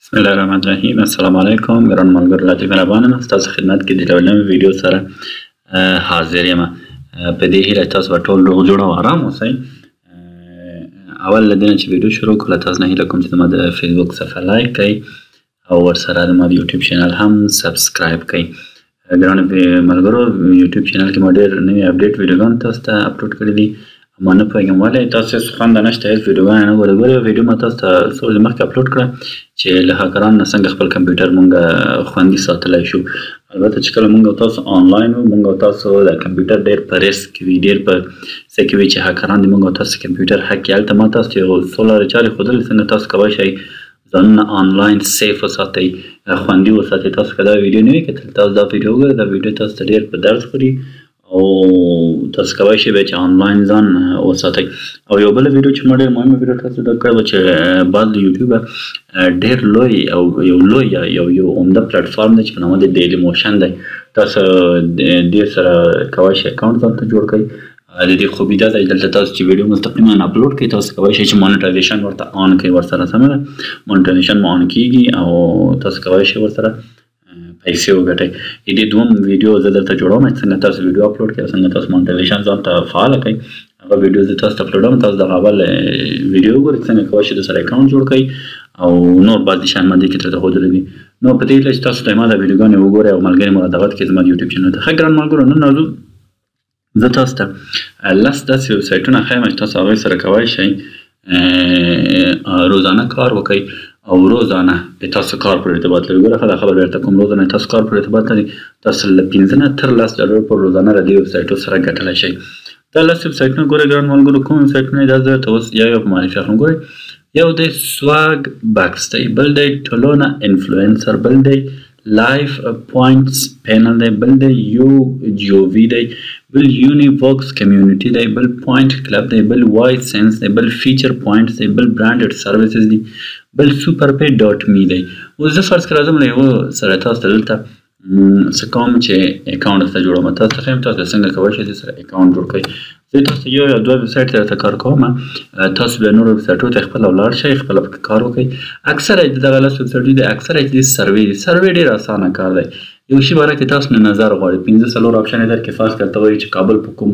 بسم الله الرحمن الرحیم. السلام علیکم ګران ملګرو، لطیف مهربانم ستاسو خدمت کې د ډولنم ویډیو سره حاضر یم. په دې هیله تاسو به ټول روغ جوړ او آرام اوسئ. اول له دې نه چې ویډیو شروع کړو تاسو نه هیله کوم چې زما د فیسبوک صفحه لایک کړئ او ورسره زما د یوټیوب چینل هم سبسکرایب کړئ. ګران ملګرو، یوټیوب چینل کې ما ډېر نوي اپډیټ ویډیوګان تاسو ته اپلوډ کړي دي. ما نه پوهېږم ولې تاسو خوند نشته هېڅ ویډیوګانې نه ګورئ. ګورئ ویډیو ما تاسو ته څو ورځې مخکې اپلوډ کړه چې له هکرانو نه څنګه خپل کمپیوټر مونږ خوندي ساتلی شو. البته چې کله مونږ او تاسو آنلاین وو، مونږ او تاسو د کمپیوټر ډېر په ریسک کې وي، ډېر په څه کې وي چې هکران د مونږ او تاسو کمپیوټر هک کړي. هلته ما تاسو ته یو څو لارې چارې ښودلې څنګه تاسو کولی شئ ځانونه آنلاین سیف وساتئ، خوندي وساتئ. تاسو که دا ویډیو نه وي کتلې تاسو دا ویډیو وګورئ. دا ویډیو تاسو ته ډېر په درد خوري او تاسو کولی شئ بیا چې آنلاین ځان وساتئ. او یو بله ویډیو چې ما ډېر مهمه ویډیو تاسو ته کړې وه چې بعض د یوټیوبه ډېر لوی او یو لوی یو عمده پلیټفارم دی چې په نامه د ډیلی موشن دی. تاسو دې سره کولی شئ اکاونټ ځان ته جوړ کړئ. د دې خوبي دا ده چې دلته تاسو چې ویډیو مستقیما اپلوډ کړئ تاسو کولی شئ چې مونیټایزیشن ورته آن کړئ. ورسره سمه ده، مونیټایزیشن مو آن کېږي او تاسو کولی شئ ورسره پیسې وګټئ. د دې دوم ویډیو زه درته جوړوم چې څنګه تاسو ویډیو اپلوډ کړئ او څنګه تاسو مونیټایزیشن ځان ته فعاله کړئ. هغه ویډیو زه تاسو ته اپلوډوم. تاسو دغه اول ویډیو وګورئ څنګه کولی شئ درسره اکاونټ جوړ کړئ او نور بعضې شیان ما دې کې درته ښودلي دي. نو په دې هیله چې تاسو زما دا ویډیوګانې وګورئ او ملګري مو را دعوت کړئ زما د یوټیوب چینل ته. ښه ګران ملګرو، نن راځو زه تاسو ته لس داسې ویبسایټونه ښیم چې تاسو هغوی سره کولی شئ روزانه کار وکړئ او روزانه تاسو کار پر ارتباط لري. ګوره ښه دا خبر درته کوم، روزانه تاسو کار پر ارتباط لري تاسو له 15 نه تر $10 پر روزانه له دې ویبسایټو سره ګټلی شئ. دا 10 ویبسایټونه ګورئ ګران ملګرو، کوم ویبسایټونه دا زه درته اوس یو په معرفي اخلم. ګورئ، یو دی سواګ بکس دی، بل دی ټولونه انفلوئنسر، بل دی لایف پوینټس پینل دی، بل دی یو جیووي دی، بل یونیوکس کمیونټي دی، بل پوینټ کلب دی، بل وایس سینس دی، بل فیچر پوینټس دی، بل برانډډ سروسز دی، بل سوپر پی ډاټ می دی. اوس زه فرض کړه راځم له یوه سره تاسو ته دلته څه کوم چې اکاونټ درته جوړوم. تاسو ته ښیم تاسو څنګه کولی شئ دې سره اکاونټ جوړ کړئ. زه تاسو ته یو یا دوه ویبسایټ ته درته کار کوم، تاسو بیا نورو ویبسایټو ته خپله ولاړ شئ، خپله پکې کار وکړئ. اکثره د دغه 10 ویبسایټو دی اکثره چې دي سروې دي. سروې ډېر اسانه کار دی. یو شي باره کې تاسو نه نظر غواړئ، 15 اپشن یې درکړي. فرض کړه ته وایي چې کابل په کوم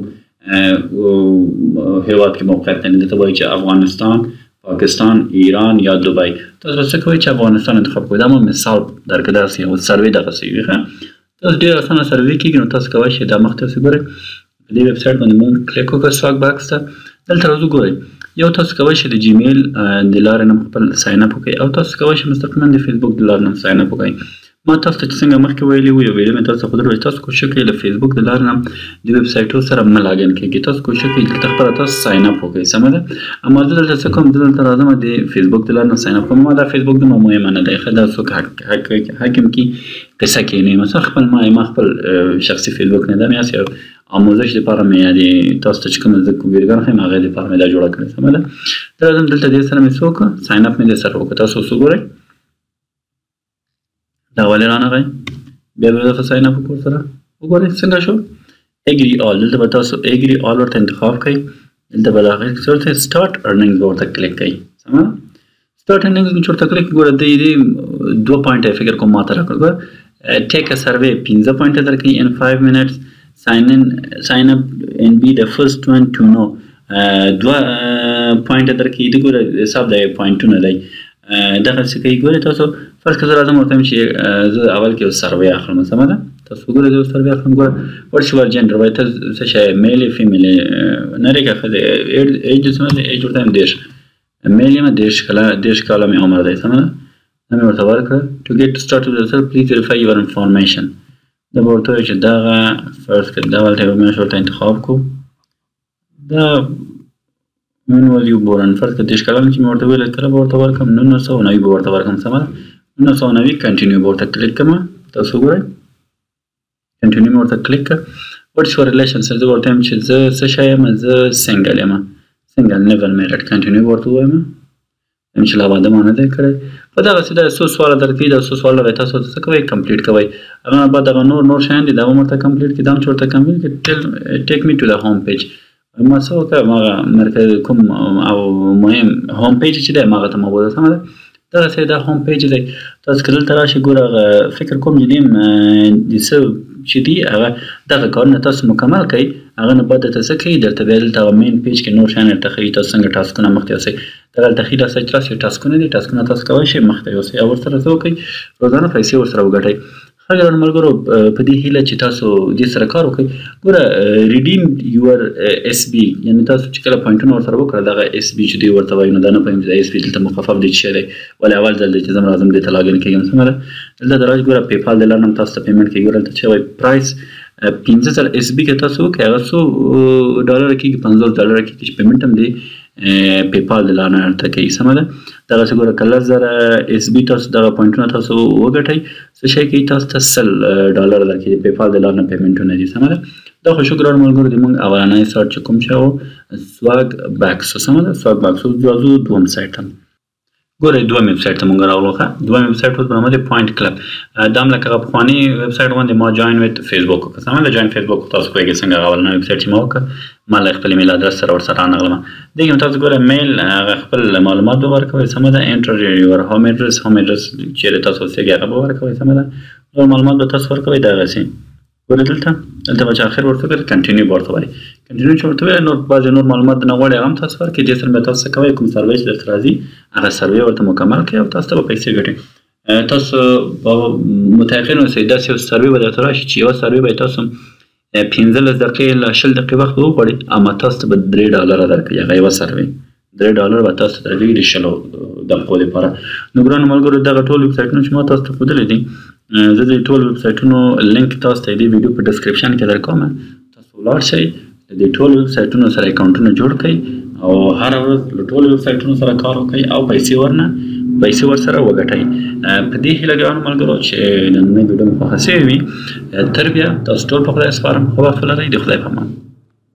هېواد کې موقعیت لري، ته وایي چې افغانستان، پاکستان، ایران یا دوبۍ. تاسو به څه کوئ چې افغانستان انتخاب کوئ. دا مو مثال درکړه، داسې یو سروې دغسې وي. ښه، تاسو ډېر اسانه سروې کېږي. نو تاسو کولی شئ دا مخته تاسو ګورئ په دې ویبسایټ باندې مونږ کلیک وکړو سواګ بکس ته. دلته راځو ګورئ، یو تاسو کولی شئ د جیمیل د لارې نه خپل ساین اپ وکړئ او تاسو کولی شئ مستقیما د فیسبوک د لارې نه ساین اپ وکړئ. ما تاسو ته چې څنګه مخکې ویلي وو، یو ویډیو مې تاسو ته ښودلی وه چې تاسو کوشش وکړئ له فیسبوک د لارې نه د ویبسایټو سره مه لاګین کېږئ. تاسو کوشش وکړئ دلته خپله تاسو ساین اپ وکړئ. سمه ده؟ اما زه دلته څه کوم، زه دلته راځم د فیسبوک د لارې نه ساین اپ کوم. ما دا فیسبوک دومره مهمه نه دی. ښه، دا څوک حکم کي قصه کې نه یم. مثلا خپل ما خپل شخصي فیسبوک نه ده، مې هسې آموزش دپاره مې یا د تاسو ته چې کومه زه ویډیوګان ښیم هغې دپاره مې دا جوړه کړې. سمه ده؟ زه راځم دلته دې سره مې څه وکړه، ساین اپ مې دې سره وکړه. تاسو اوس وګورئ دا ولې رانغی. بیا به دغه ساین اپ وکړو سره وګورئ څنګه شو. اګري آل، دلته به تاسو اګري آل ورته انتخاب کړئ. دلته به د هغې څه ورته سټارټ ارننګز به ورته کلیک کړئ. سمه ده؟ سټارټ ارننګز چې ورته کلیک ګوره دې 2 پوینټه فکر کوم ما ته راکړه. ګوره ټیک ا سروې 15 پوینټه درکوي ان 5 minutes. sign up and be the first one to know 2 پوینټه درکوي. د ګوره حساب د پوینټونه دی دغه څه کوي. ګورئ تاسو فرض کړه زه راځم ورته وایم چې زه اول کې یو سروې اخلم. سمه ده؟ تاسو وګورئ زه یو سروې اخلم. ګوره وټس یور جنډر، وایي ته څه شی میل یې فیمیل یې، نرۍ که ښځه یې، ایج څومره دی، ایج ورته وایم 10، میل یم 10 کاله مې عمر دی. سمه ده؟ دا مې ورته ورکړه. ټو ګیټ سټارټ وذ یورسیلف پلیز ویریفای یور انفارمیشن. دا به ورته وایي چې دغه فرض کړه دغه ټایپ میاشت ورته انتخاب کړو. دا when was you born؟ فرض کړه 10 کلن چې مې ورته ویل کله به ورته ورکړم 1990 به ورته ورکړم. سمه ده؟ 1990 کنټینیو به ورته کلیک کړم. تاسو وګورئ کنټینیو مې ورته کلیک کړه. وټس یور ریلیشن سره زه ورته وایم چې زه څه شی یم، زه سنګل یم، سنګل نیور میرډ. کنټینیو به ورته ووایم چې لا واده ما نه دی کړی. په دغسې دا څو سواله درکوي، دا څو سوال هغې تاسو څه کوئ کمپلیټ کوئ. هغه نه بعد دغه نور شیان دي دا هم ورته کمپلیټ کړي. دا هم چې ورته کمپلیټ کړي ټیک می ټو د هوم پیج. ما څه وکړم هغه مرکز کوم او مهم هوم پیج چې دی هغه ته مو بوځه. سمه ده؟ دغسې دا هوم پیج دی تاسو که دلته راشئ ګوره هغه فکر کوم چې د څه چې دي هغه دغه کارونه تاسو مکمل کوئ هغه نه بعد درته څه کوي درته بیا دلته هغه مین پیج کې نور شیان درته ښیي تاسو څنګه ټاسکونه مخته یوسئ دغه هلته ښي لاسه چې راسئ ټاسکونه دي ټاسکونه تاسو کولی شئ مخته یوسئ او ورسره څه وکئ روزانه پیسې ورسره وګټئ ښه ګرانو ملګرو په دې هیله چې تاسو دې سره کار وکړئ ګوره ریډیم یور اس بي یعنې تاسو چې کله پوینټونه ورسره وکړه دغه اس بي چې دوی ورته وایي نو دا نه پوهېږم چې دا اس بي دلته مخفف دی چې شی دی ولې اول ځل دی چې زه راځم دې ته لاګین کېږم څنګه ده دلته د راځئ ګوره پیپال د لارې نه هم تاسو ته پیمنټ کوي ګوره دلته چې وایي پرایس 15,000 اس بي کې تاسو وکړئ هغه څو ډالره کېږي 50 ډالره کېږي چې پیمنټ هم دی پیپال د لارې نه ورته کوي سمه ده دغسې ګوره که 10,000 اس بي تاسو دغه پوینټونه تاسو وګټئ څه شی کوي تاسو ته 100 ډالر درکوي د پیپال د لارې نه پیمنټونه دي سمه ده دا خو ښه ګرانو ملګرو د موږ اولنی سایټ چې کوم شی و سواګ باکسو سمه ده سواګ باکسو ځو دوم سایټ ته ګوره دویم ویب سایټ ته مونږ راغلو ښه دویم ویب سایټ اوس په نامه دی پوینټ کلب دا هم لکه هغه پخواني ویب سایټ غوندې ما جوین ویت فیسبوک وکړه سمه ده جوین فیسبوک تاسو پوهېږئ څنګه هغه اولنی ویب سایټ چې ما وکړه ما له خپل ایمیل ادرس سره ورسره رانغلم دې کې هم تاسو ګوره میل هغه خپل معلومات به ورکوئ سمه ده انټر یور هوم ایډرس چیرې تاسو اوسېږئ هغه به ورکوئ سمه ده نور معلومات به تاسو ورکوئ دغسې ګوره دلته به چې اخر ورته وګورئ کنټینیو به ورته وایي کنټینیو چې ورته وایي نور بعضې نور معلومات نه غواړي هغه هم تاسو ورکړئ دې سره بیا تاسو څه کوئ کوم سروی چې درته راځي هغه سروی ورته مکمل کړئ او تاسو ته به پیسې ګټئ تاسو به متیقن اوسئ داسې یو سروی به درته راشي چې یوه سروی به یې تاسو 15 دقیقې له 20 دقیقې وخت به وغواړئ اما تاسو ته به 3 ډالره درکوي هغه یوه سروی 3 ډالر به تاسو ته درکوي د 20 دقیقو لپاره نو ګرانو ملګرو دغه ټول ویب سایټونه چې ما تاسو ته ښودلي دي زه د ټول ویب سایټونو لینک تاسو ته د ویډیو په ډسکرپشن کې درکوم تاسو ولاړ شئ د ټول ویب سایټونو سره اکاونټونه جوړ کړئ او هره ورځ له ټولو ویب سایټونو سره کار وکړئ او پیسې ورسره وګټئ په دې هیله ګرانو ملګرو چې نننۍ ویډیو مو خوښه سوې وي تر بیا تاسو ټول په خدای سپارم ښه وخت ولرئ د خدای په امان